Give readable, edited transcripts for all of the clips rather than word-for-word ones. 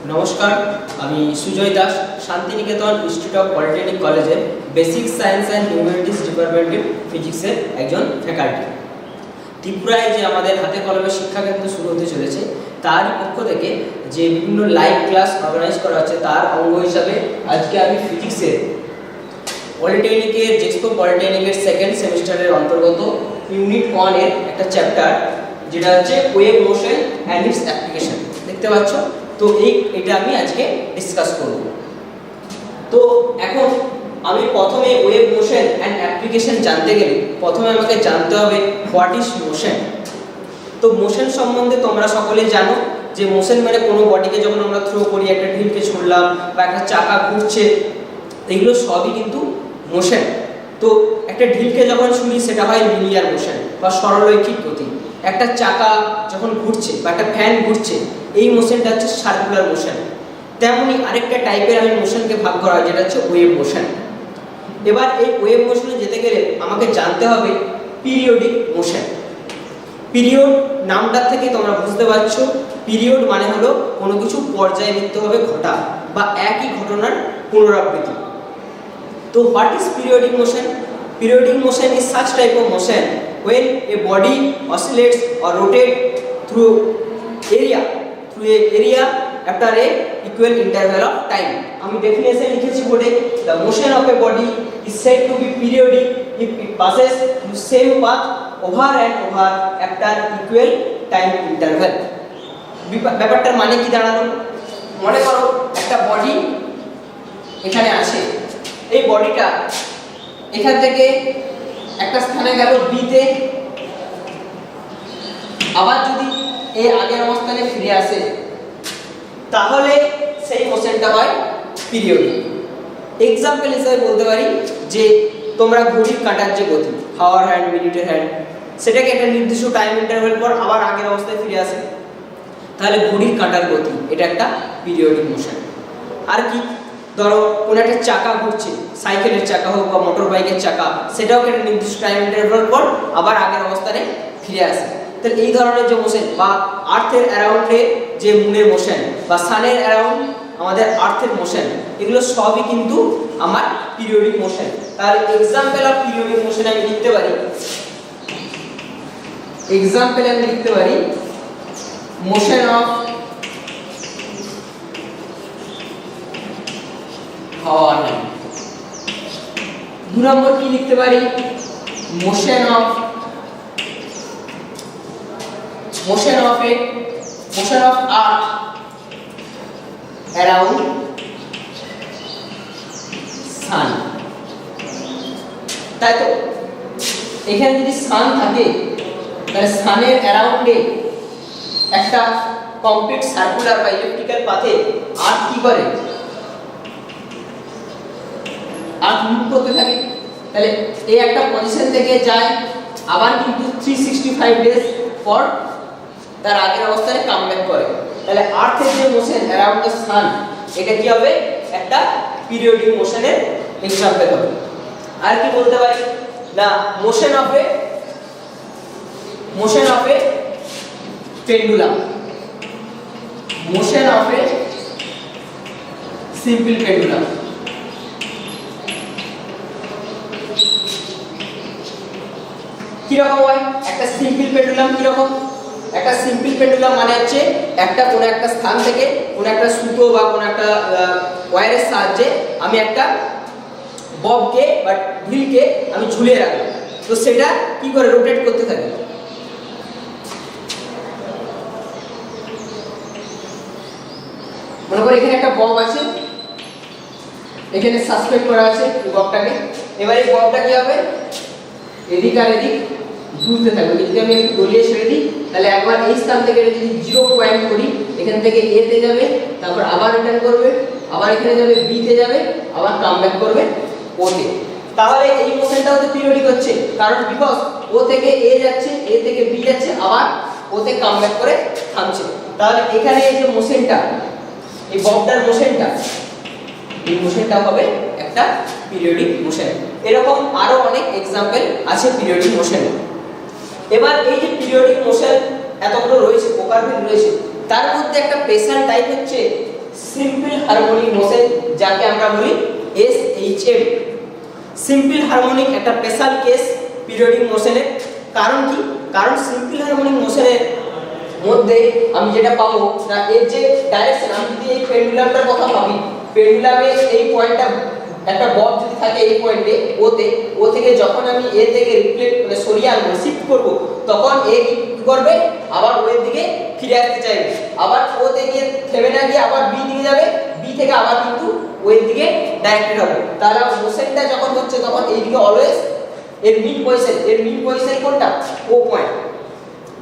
নমস্কার, আমি Sujoy Das, Santiniketan institute of polytechnic কলেজের বেসিক সায়েন্স অ্যান্ড হিউম্যানিটিস ডিপার্টমেন্টের ফিজিক্সের একজন ফ্যাকাল্টি। ত্রিপুরায় যে আমাদের হাতে কলমে শিক্ষাকেন্দ্র শুরু হতে চলেছে, তার পক্ষ থেকে যে বিভিন্ন লাইভ ক্লাস অর্গানাইজ করা হচ্ছে, তার অঙ্গ হিসাবে আজকে আমি ফিজিক্সের পলিটেকনিকের জেক্সপো পলিটেকনিকের সেকেন্ড সেমিস্টারের অন্তর্গত ইউনিট 1 এর একটা চ্যাপ্টার, যেটা হচ্ছে wave motion and it's application দেখতে পাচ্ছ। তো এটা আমি আজকে ডিসকাস করব। তো এখন আমি প্রথমে ওয়েভ মোশন অ্যান্ড অ্যাপ্লিকেশন জানতে গেলে প্রথমে আমাকে জানতে হবে হোয়াট ইজ মোশন। তো মোশন সম্বন্ধে তোমরা সকলেই জানো যে মোশন মানে কোনো বডিকে যখন আমরা থ্রো করি, একটা ঢিলকে ছুড়লাম বা একটা চাকা ঘুরছে, এগুলো সবই কিন্তু মোশন। তো একটা ঢিলকে যখন ছুড়ি সেটা হয় লিনিয়ার মোশন বা সরলরৈখিক গতি। একটা চাকা যখন ঘুরছে বা একটা ফ্যান ঘুরছে, এই মোশনটা হচ্ছে সার্কুলার মোশন। তেমনি আরেকটা টাইপের আমি মোশনকে ভাগ করা হয়, যেটা হচ্ছে ওয়েভ মোশন। এবার এই ওয়েভ মোশনে যেতে গেলে আমাকে জানতে হবে পিরিয়ডিক মোশন। পিরিয়ড নামটার থেকে তোমরা বুঝতে পারছো, পিরিয়ড মানে হলো কোনো কিছু পর্যায়বৃত্তভাবে ঘটা বা একই ঘটনার পুনরাবৃত্তি। তো what is periodic motion? Periodic motion is such type of motion when a body oscillates or rotates through a area after a equal interval of time. আমি ডেফিনেশন লিখেছি বোর্ডে, the motion of a body is said to be periodic if it passes through same path over and over after equal time interval. ব্যাপারটার মানে কি দাঁড়ালো? মনে করো একটা বডি এখানে আছে, এই বডিটা এখান থেকে একটা স্থানে গেল বিতে, আবার যদি এই আগের অবস্থানে ফিরে আসে তাহলে সেই মোশনটা হয় পিরিয়ডিক। এক্সাম্পল হিসেবে বলতে পারি যে তোমরা ঘড়ির কাঁটার যে গতি, আওয়ার হ্যান্ড, মিনিটের হ্যান্ড, সেটাকে একটা নির্দিষ্ট টাইম ইন্টারভ্যাল পর আবার আগের অবস্থায় ফিরে আসে, তাহলে ঘড়ির কাঁটার গতি এটা একটা পিরিয়ডিক মোশন। আর কি, ধরো কোনো একটা চাকা ঘুরছে, সাইকেলের চাকা হোক বা মোটর বাইকের চাকা, সেটাও একটা নির্দিষ্ট টাইম ইন্টারভ্যাল পর আবার আগের অবস্থানে ফিরে আসে। তাহলে এই ধরনের যে মোশন বা আর্থের অ্যারাউন্ডে যে মুনের মোশন বা সানের অ্যারাউন্ড আমাদের আর্থের মোশন, এগুলো সবই কিন্তু আমার পিরিয়ডিক মোশন। তাহলে এক্সাম্পল অফ পিরিয়ডিক মোশন আমি লিখতে পারি, মোশন অফ হাওয়ার হ্যান্ড। 2 নম্বর কি লিখতে পারি? মোশন অফ আর্থ অ্যারাউন্ড সান। তাই তো এখানে যদি সান থাকে, তাহলে সানের অ্যারাউন্ডে একটা কমপ্লিট সার্কুলার বা ইলেকট্রিক্যাল পাথে আর্থ কি করে, আর মুভ করতে থাকে। তাহলে এই একটা পজিশন থেকে যায়, আবার কিন্তু 365 ডেজ পর তার আগের অবস্থায় কাম ব্যাক করে। তাহলে আর্থের যে মোশন অ্যারাউন্ড দ্য সান, এটা কি হবে? একটা পিরিয়ডিক মোশনের এক্সাম্পল হবে। আর কি বলতে পারি না, motion of A pendulum, motion of a simple pendulum. কিরকম হয় একটা সিম্পল পেন্ডুলাম? কিরকম একটা সিম্পল পেন্ডুলাম মানে হচ্ছে একটা কোনো একটা স্থান থেকে কোনো একটা সুতো বা কোনো একটা ওয়্যারের সাহায্যে আমি একটা ববকে বা ঢিলকে আমি ঝুলিয়ে রাখলাম। তো সেটা কি করে রোটেট করতে থাকে। মনে করো এখানে একটা বব আছে, এখানে সাসপেন্ড করা আছে এই ববটাকে। এবার এই ববটা কি হবে? এদিক আর এদিক ঘুরতে থাকবে। যদি আমি একটু দলিয়ে ছেড়ে দিই, তাহলে একবার এই স্থান থেকে যদি 0 পয়েন্ট করি, এখান থেকে এ তে যাবে, তারপর আবার রিটার্ন করবে, আবার এখানে যাবে বি তে যাবে, আবার কাম ব্যাক করবে ও তে। তাহলে এই মোশনটাও তো পিরিয়ডিক হচ্ছে, কারণ বিকজ ও থেকে এ যাচ্ছে, এ থেকে বি যাচ্ছে, আবার ও তে কাম ব্যাক করে থামছে। তাহলে এখানে এই যে মোশনটা, এই ববটার মোশনটা, এই মোশনটা হবে একটা পিরিয়ডিক মোশন। এরকম আরো অনেক এক্সাম্পল আছে পিরিয়ডিক মোশন। এবার এই যে পিরিয়ডিক মোশন এতগুলো রয়েছে, প্রকারভেদ রয়েছে, তার মধ্যে একটা স্পেশাল টাইপ হচ্ছে সিম্পল হারমোনিক মোশন, যাকে আমরা বলি SHM। সিম্পল হারমোনিক একটা স্পেশাল কেস পিরিয়ডিক মোশনের। কারণ কি? কারণ সিম্পল হারমোনিক মোশনের মধ্যে আমি যেটা পাবো না, এর যে ডাইরেকশন, আমি যদি এই পেন্ডুলামটার কথা ভাবি, পেন্ডুলামে এই পয়েন্টটা একটা বব যদি থাকে এই পয়েন্টে ওতে, ও থেকে যখন আমি এ থেকে রিফ্লেক্ট মানে সরিয়ে আনবো, শিফট করব, তখন এ কি করবে, আবার ও এর দিকে ফিরে আসতে চাইবে, আবার ও থেকে থেমে না গিয়ে আবার বি দিকে যাবে, বি থেকে আবার কিন্তু ও এর দিকে ডাইরেক্টেড হবে। তাহলে মোশনটা যখন হচ্ছে তখন এই দিকে অলওয়েজ এর মিড পজিশন, এর মিড পজিশন কোনটা? ও পয়েন্ট।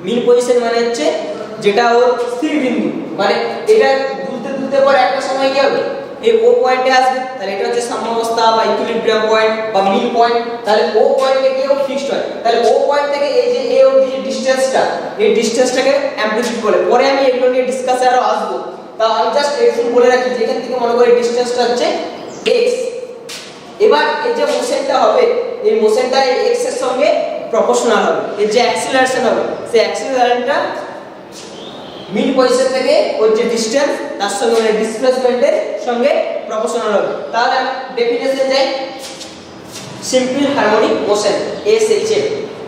মিড পজিশন মানে হচ্ছে যেটা ওর স্থির বিন্দু, মানে এটা দুলতে দুলতে পরে একটা সময় কি হবে, এই ও পয়েন্টে আসবে, তাহলে এটা হচ্ছে সাম্যাবস্থা বা ইকুইলিব্রিয়াম পয়েন্ট বা মিড পয়েন্ট। তাহলে ও পয়েন্টে গিয়ে ও ফিক্সড হয়। তাহলে ও পয়েন্ট থেকে এই যে এ অবধি যে ডিসটেন্সটা, এই ডিসটেন্সটাকে অ্যামপ্লিটিউড বলে। পরে আমি এগুলো নিয়ে ডিসকাসে আরো আসবো, তাও আমি জাস্ট একটু বলে রাখি যে এখান থেকে মনে করি ডিসটেন্সটা হচ্ছে x। এবার এই যে মোশনটা হবে, এই মোশনটা এই x এর সঙ্গে প্রপোর্শনাল হবে। এর যে অ্যাক্সিলারেশন হবে, সেই অ্যাক্সিলারেশনটা মিড পজিশন থেকে ওর যে ডিসটেন্স তার সঙ্গে মানে ডিসপ্লেসমেন্টের সঙ্গে প্রপোর্শনাল হবে। তাহলে আমি ডেফিনেশনে যাই। Simple harmonic motion SHM,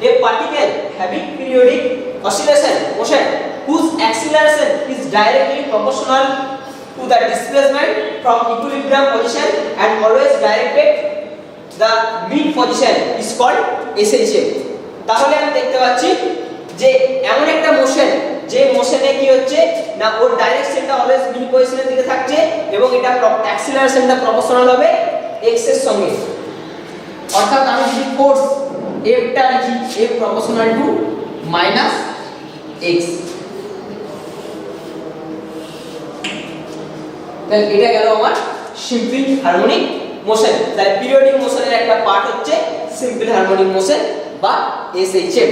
a particle having periodic oscillation motion whose acceleration is directly proportional to the displacement from equilibrium position and always directed the mid position is called SHM। তাহলে আমি দেখতে পাচ্ছি যে এমন একটা মোশন, যে মোশনে কি হচ্ছে না, ওর ডাইরেকশনটা অলওয়েজ মিড পজিশনের দিকে থাকছে এবং এটা অ্যাক্সিলারেশনটা প্রপোর্শনাল হবে x এর সঙ্গে। অর্থাৎ আমি যদি ফোর্স F টা লিখি, F proportional to minus x, তাহলে এটা গেল আমার সিম্পল হারমোনিক মোশন। তাহলে পিরিয়ডিক মোশনের একটা পার্ট হচ্ছে সিম্পল হারমোনিক মোশন বা SHM।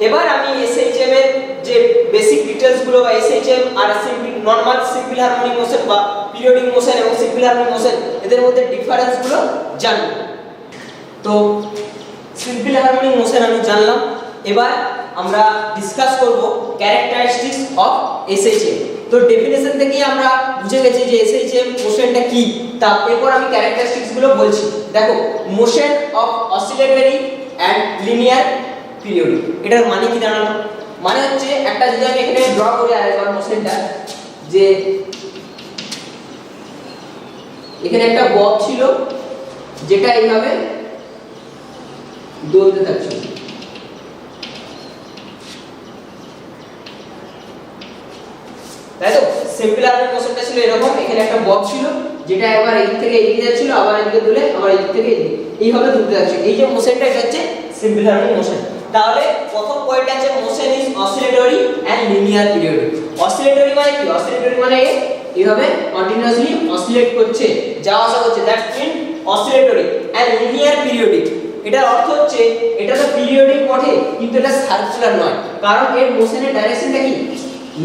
এবার আমি SHM এর যে বেসিক ডিটেইলস গুলো বা SHM আর simple normal simple harmonic motion বা পিরিয়ডিক মোশন এবং সিম্পল হারমোনিক মোশন এদের মধ্যে ডিফারেন্স গুলো জানবো। তো সিম্পল হারমোনিক মোশন আমি জানলাম, এবার আমরা ডিসকাস করব ক্যারেক্টারিস্টিক্স অফ SHM। তো ডেফিনেশন থেকে আমরা বুঝে গেছি যে SHM মোশনটা কি, তা এরপর আমি ক্যারেক্টারিস্টিক্স গুলো বলছি। দেখো, motion of oscillatory and linear periodic, এটার মানে কি দাঁড়ালো? মানে হচ্ছে একটা, যদি আমি এখানে ড্র করি আরেকবার মোশনটা, যে এখানে একটা বব ছিল যেটা এইভাবে দৌড়তে থাকছে, তাই তো? সিম্পল হারমোনিক মোশনটা ছিল এরকম, এখানে একটা বব ছিল যেটা একবার এদিক থেকে এদিকে যাচ্ছিল, আবার এদিকে দুলে, আবার এদিক থেকে এদিকে, এইভাবে দুলতে যাচ্ছে। এই যে মোশনটা, এটা হচ্ছে সিম্পল হারমোনিক মোশন। তাহলে প্রথম পয়েন্ট আছে motion is oscillatory and linear periodic. Oscillatory মানে কি? অসিলেটরি মানে এইভাবে কন্টিনিউয়াসলি অসিলেট করছে, যাওয়া আসা করছে, that's mean oscillatory. And linear periodic, এটার অর্থ হচ্ছে এটা তো পিরিয়ডিক বটে কিন্তু এটা সার্কুলার নয়, কারণ এর মোশনের ডাইরেকশনটা কি?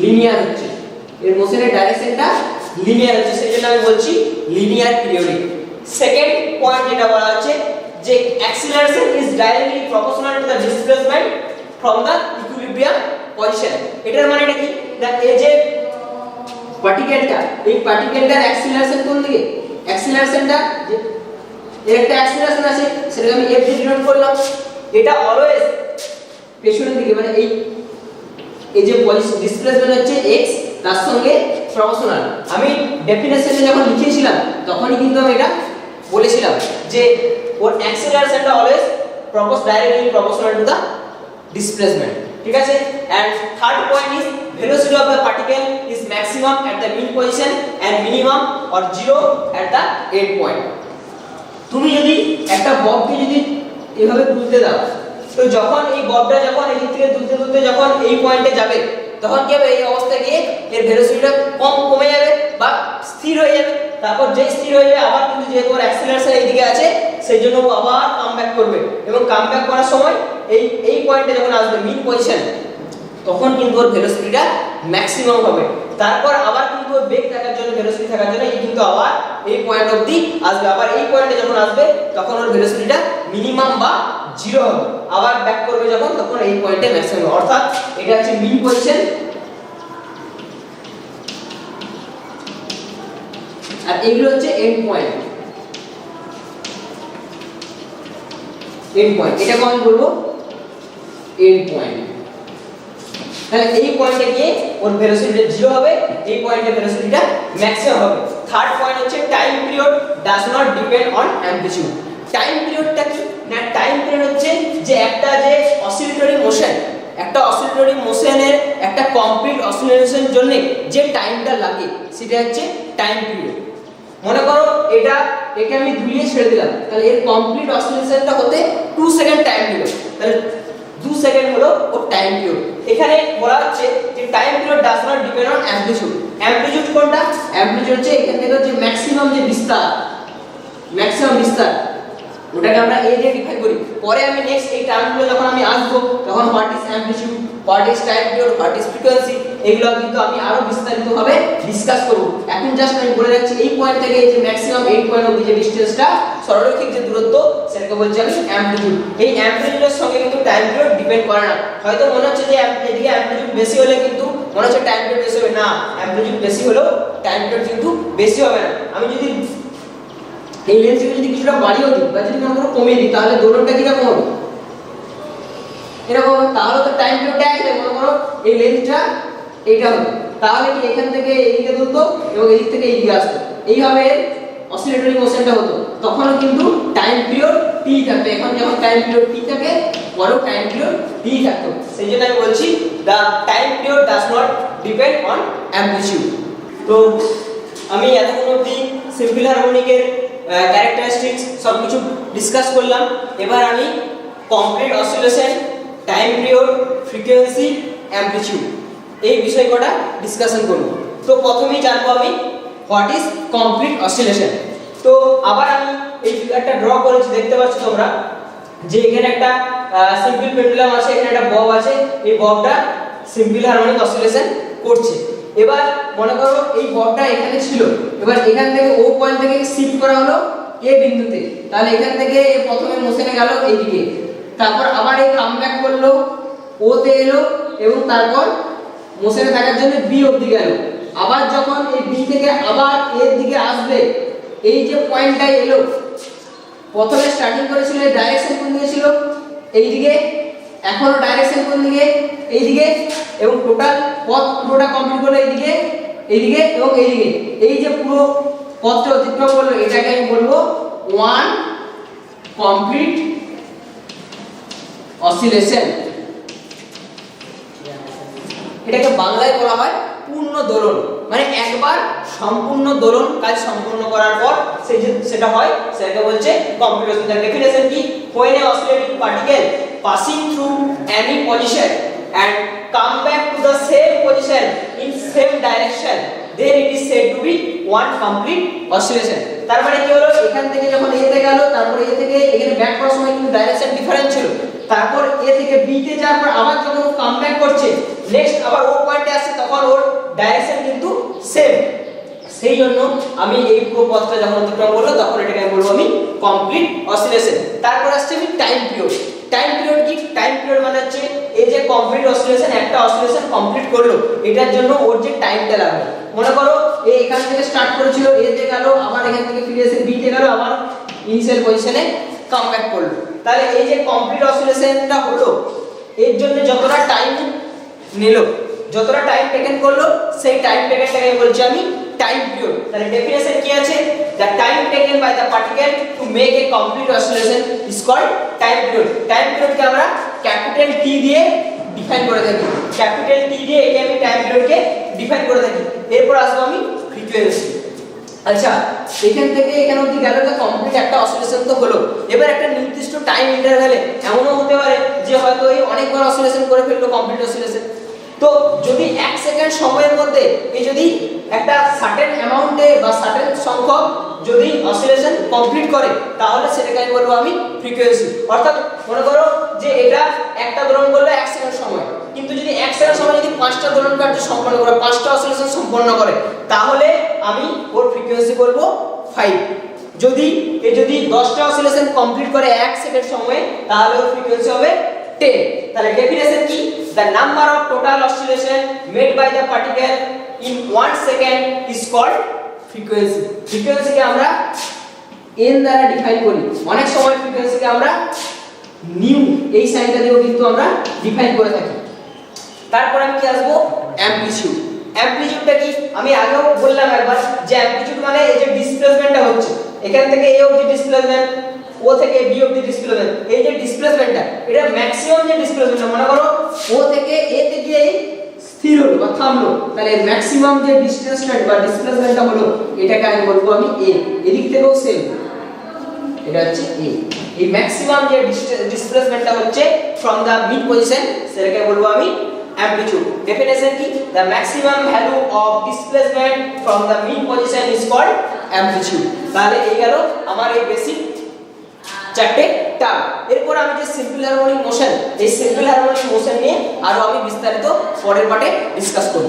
লিনিয়ার হচ্ছে। এর মোশনের ডাইরেকশনটা লিনিয়ার হচ্ছে, সেজন্য আমি বলছি লিনিয়ার পিরিয়ডিক। সেকেন্ড পয়েন্ট যেটা বলা হচ্ছে যে acceleration is directly proportional to the displacement from the equilibrium position। এটার মানেটা কি? না, এই যে পার্টিকেলটা, এই পার্টিকেলটার অ্যাক্সিলারেশন কোন দিকে? অ্যাক্সিলারেশনটা এর একটা অ্যাক্সিলারেশন আছে, সেটাকে আমি f দিয়ে ডিনোট করলাম। এটা অলওয়েজ পেছনের দিকে, মানে এই যে ডিসপ্লেসমেন্ট হচ্ছে x, তার সঙ্গে প্রপোর্শনাল। আমি ডেফিনেশনে যখন লিখেছিলাম তখনই কিন্তু আমি এটা বলেছিলাম যে ওর অ্যাক্সিলারেশনটা always directly proportional to the displacement, ঠিক আছে? And third point is velocity of the particle is maximum at the mean position and minimum or zero at the end point। তুমি যদি একটা ববকে যদি এভাবে তুলতে দাও, তো যখন এই ববটা যখন এই দিক থেকে তুলতে তুলতে যখন এই পয়েন্টে যাবে, তখন কি হবে? এই অবস্থায় গিয়ে এর ভেলোসিটিটা কমে যাবে বা স্থির হয়ে যাবে। তারপর যে স্থির হয়ে যাবে, আবার কিন্তু যেহেতু ওর অ্যাক্সিলারেশন এইদিকে আছে, সেই জন্য ও আবার কামব্যাক করবে, এবং কামব্যাক করার সময় এই পয়েন্টে যখন আসবে মিড পজিশন, তখন কিন্তু ওর ভেলোসিটিটা ম্যাক্সিমাম হবে। তারপর আবার কিন্তু ওর বেগ থাকার জন্য, ভেলোসিটি থাকার জন্য এই কিন্তু আবার এই পয়েন্ট অবধি আসবে। আবার এই পয়েন্টে যখন আসবে তখন ওর ভেলোসিটিটা মিনিমাম বা জিরো হবে। আবার ব্যাক করবে যখন, তখন এই পয়েন্টে ম্যাক্সিমাম। অর্থাৎ এটা হচ্ছে মিড পজিশন, আর এইগুলো হচ্ছে এন্ড পয়েন্ট। এন্ড পয়েন্ট এটাকে আমি বলবো এন্ড পয়েন্ট। তাহলে এই পয়েন্টে গিয়ে ওর ভেলোসিটিটা 0 হবে, এই পয়েন্টে ভেলোসিটিটা ম্যাক্সিমাম হবে। থার্ড পয়েন্ট হচ্ছে time period does not depend on amplitude. Time পিরিয়ডটা কি না, টাইম পিরিয়ড হচ্ছে যে একটা যে অসিলেটরি মোশন, একটা অসিলেটরি মোশনের একটা কমপ্লিট অসিলেশনের জন্য যে টাইমটা লাগে সেটা হচ্ছে টাইম পিরিয়ড। মনে করো একে আমি দুলিয়ে ছেড়ে দিলাম, তাহলে এর কমপ্লিট অসিলেশনটা হতে 2 সেকেন্ড টাইম নিল, তাহলে 2 সেকেন্ড হলো ওর টাইম পিরিয়ড। এখানে বলা হচ্ছে যে time period does not depend on amplitude. Amplitude কোনটা? অ্যামপ্লিটিউড হচ্ছে এখান থেকে যে ম্যাক্সিমাম যে বিস্তার, ওটাকে আমরা এ দিয়ে ডিফাইন করি। পরে আমি নেক্সট এই টার্মগুলো যখন আমি আসবো তখন what is amplitude, what is time period, what is frequency, এগুলো কিন্তু আমি আরো বিস্তারিতভাবে ডিসকাস করব। এখন জাস্ট আমি বলে রাখছি এই পয়েন্ট থেকে এই যে ম্যাক্সিমাম 8 পয়েন্ট অবধি যে ডিসটেন্সটা, সরলরৈখিক যে দূরত্ব, সেটাকে বলছি আমি অ্যামপ্লিটিউড। এই অ্যামপ্লিটিউডের সঙ্গে কিন্তু টাইম পিরিয়ড ডিপেন্ড করে না। হয়তো মনে হচ্ছে যে এদিকে অ্যামপ্লিটিউড বেশি হলে কিন্তু মনে হচ্ছে টাইম পিরিয়ড বেশি হবে, না, অ্যামপ্লিটিউড বেশি হলেও টাইম পিরিয়ড কিন্তু বেশি হবে না। আমি যদি এই লেন্সকে যদি কিছুটা বাড়িয়ে দিই বা যদি আমরা কমিয়ে দিই তাহলে দোলনটা কিরকম হবে? এরকম হবে। তাহলে তো টাইম পিরিয়ডটা এক হবে। মনে করো এই লেন্সটা এইটা হবে, তাহলে কি এখান থেকে এইদিকে দুলতো এবং এদিক থেকে এইদিকে আসতো, এইভাবে অসিলেটরি মোশনটা হতো। তখনও কিন্তু টাইম পিরিয়ড টি থাকতো। এখন যখন টাইম পিরিয়ড টি থাকে, বড় টাইম পিরিয়ড টি থাকতো। সেই জন্য আমি বলছি the time period does not depend on amplitude. তো আমি এতক্ষণ অবধি সিম্পল হারমোনিকের ক্যারেক্টারিস্টিক্স সব কিছু ডিসকাস করলাম। এবার আমি complete oscillation, time period, frequency, amplitude এই বিষয় কটা ডিসকাশন করব। তো প্রথমেই জানবো আমি হোয়াট ইজ কমপ্লিট অসিলেশন। তো আবার আমি এই ফিগারটা ড্র করেছি, দেখতে পাচ্ছ তোমরা যে এখানে একটা সিম্পল পেন্ডুলাম আছে, এখানে একটা বব আছে, এই ববটা সিম্পল হারমোনিক অসিলেশন করছে। এবার মনে করো এই ববটা এখানে ছিল, এবার এখান থেকে ও পয়েন্ট থেকে শিফট করা হলো এ বিন্দুতে, তাহলে এখান থেকে প্রথমে মোশনে গেল এইদিকে, তারপর আবার এই কামব্যাক করলো ও তে এলো এবং তারপর মোশনে থাকার জন্য বি অবধি গেল। আবার যখন এই বি থেকে আবার এর দিকে আসবে, এই যে পয়েন্টটা এলো, প্রথমে স্টার্টিং করেছিল এই ডাইরেকশন কোন দিকে ছিল? এইদিকে, এখনো ডাইরেকশন কোন দিকে? এইদিকে, এবং টোটাল পথ পুরোটা কমপ্লিট করলো এইদিকে, এইদিকে এবং এইদিকে। এই যে পুরো পথটা অতিক্রম করলো, এটাকে আমি বলবো ওয়ান কমপ্লিট অসিলেশন। এটাকে বাংলায় বলা হয় পূর্ণ দোলন। মানে একবার সম্পূর্ণ দোলন কাজ সম্পূর্ণ করার পর সেটা হয়, সেটাকে বলছে কমপ্লিট অসিলেশন। ডেফিনেশন কি? when an oscillating particle passing through any position and come back to the same position in same direction, then it is said to be one complete oscillation. তার মানে কি হলো? এখান থেকে যখন এ তে গেল, তারপর এ থেকে এখানে ব্যাক করার সময় কিন্তু ডাইরেকশন ডিফারেন্ট ছিল, তারপর এ থেকে বি তে যাওয়ার পর আবার যখন ও কাম ব্যাক করছে, নেক্সট আবার ও পয়েন্টে আসছে, তখন ওর ডাইরেকশন কিন্তু সেম। সেই জন্য আমি এই পুরো পথটা যখন অতিক্রম করলো তখন এটাকে আমি বলবো আমি কমপ্লিট অসিলেশন। তারপর আসছে আমি টাইম পিরিয়ড। টাইম পিরিয়ড কি? টাইম পিরিয়ড মানে হচ্ছে এই যে কমপ্লিট অসিলেশন, একটা অসিলেশন কমপ্লিট করলো, এটার জন্য ওর যে টাইমটা লাগবে। মনে করো এই এখান থেকে স্টার্ট করেছিল, এ তে গেল, আবার এখান থেকে ফিরে এসে বি তে গেল, আবার ইনিশিয়াল পজিশনে কাম ব্যাক করলো। তাহলে এই যে কমপ্লিট অসিলেশনটা হলো, এর জন্য যতটা টাইম নিল, যতটা টাইম টেকেন করলো, সেই টাইম টেকেনটাকে বলছি আমি টাইম পিরিয়ড। তাহলে ডেফিনেশন কি আছে? the time taken by the particle to make a complete oscillation is called time period. Time পিরিয়ডকে আমরা ক্যাপিটাল টি দিয়ে ডিফাইন করে থাকি, ক্যাপিটাল টি দিয়ে একে আমি টাইম পিরিয়ডকে ডিফাইন করে থাকি। এরপর আসবো আমি ফ্রিকোয়েন্সি। আচ্ছা, এখান থেকে এখানে অবধি গেল, তো কমপ্লিট একটা অসিলেশন তো হলো। এবার একটা নির্দিষ্ট টাইম ইন্টারভ্যালে এমনও হতে পারে যে হয়তো এই অনেকবার অসিলেশন করে ফেললো, কমপ্লিট অসিলেশন। তো যদি 1 সেকেন্ড সময়ের মধ্যে এই যদি একটা সার্টেন অ্যামাউন্টে বা সার্টেন সংখ্যক যদি অসিলেশন কমপ্লিট করে, তাহলে সেটাকে আমি বলবো আমি ফ্রিকোয়েন্সি। অর্থাৎ মনে করো যে এটা একটা দোলন করলো 1 সেকেন্ড সময়, কিন্তু যদি 1 সেকেন্ড সময় যদি 5টা দোলন কার্য সম্পন্ন করে, 5টা অসিলেশন সম্পন্ন করে, তাহলে আমি ওর ফ্রিকোয়েন্সি বলবো 5। যদি 10টা অসিলেশন কমপ্লিট করে 1 সেকেন্ড সময়ে, তাহলে ওর ফ্রিকোয়েন্সি হবে 10। তাহলে ডেফিনেশন কি? the number of total oscillation made by the particle in 1 second is called frequency, ফ্রিকোয়েন্সিকে আমরা n দ্বারা ডিফাইন করি, অনেক সময় ফ্রিকোয়েন্সিকে আমরা নিউ এই সাইনটা দিয়েও কিন্তু আমরা ডিফাইন করে থাকি। তারপর আমি কি আসবো, অ্যামপ্লিটিউড। অ্যামপ্লিটিউডটা কি আমি আগেও বললাম একবার যে অ্যামপ্লিটিউড মানে এই যে ডিসপ্লেসমেন্টটা হচ্ছে এখান থেকে a অবধি ডিসপ্লেসমেন্ট, ও থেকে b অবধি ডিসপ্লেসমেন্ট, এই যে ডিসপ্লেসমেন্টটা এটা ম্যাক্সিমাম যে ডিসপ্লেসমেন্টটা, মনে করো ও থেকে a তে গিয়ে স্থির হলো বা থামলো, তাহলে ম্যাক্সিমাম যে ডিসপ্লেসমেন্ট বা ডিসপ্লেসমেন্টটা হলো এটাকে আমি বলবো আমি a। এদিক থেকেও সেম, এটা হচ্ছে a। এই ম্যাক্সিমাম যে ডিসপ্লেসমেন্টটা হচ্ছে ফ্রম দা মিড পজিশন সেটাকে বলবো আমি amplitude. Definition কি, the maximum value of displacement from the mean position is called amplitude। তাহলে এই গেল আমার এই বেসিক চারটে টার্ম। এরপর আমি যে সিম্পল হারমোনিক মোশন, এই সিম্পল হারমোনিক মোশন নিয়ে আরো আমি বিস্তারিত পরের পার্টে ডিসকাস করব।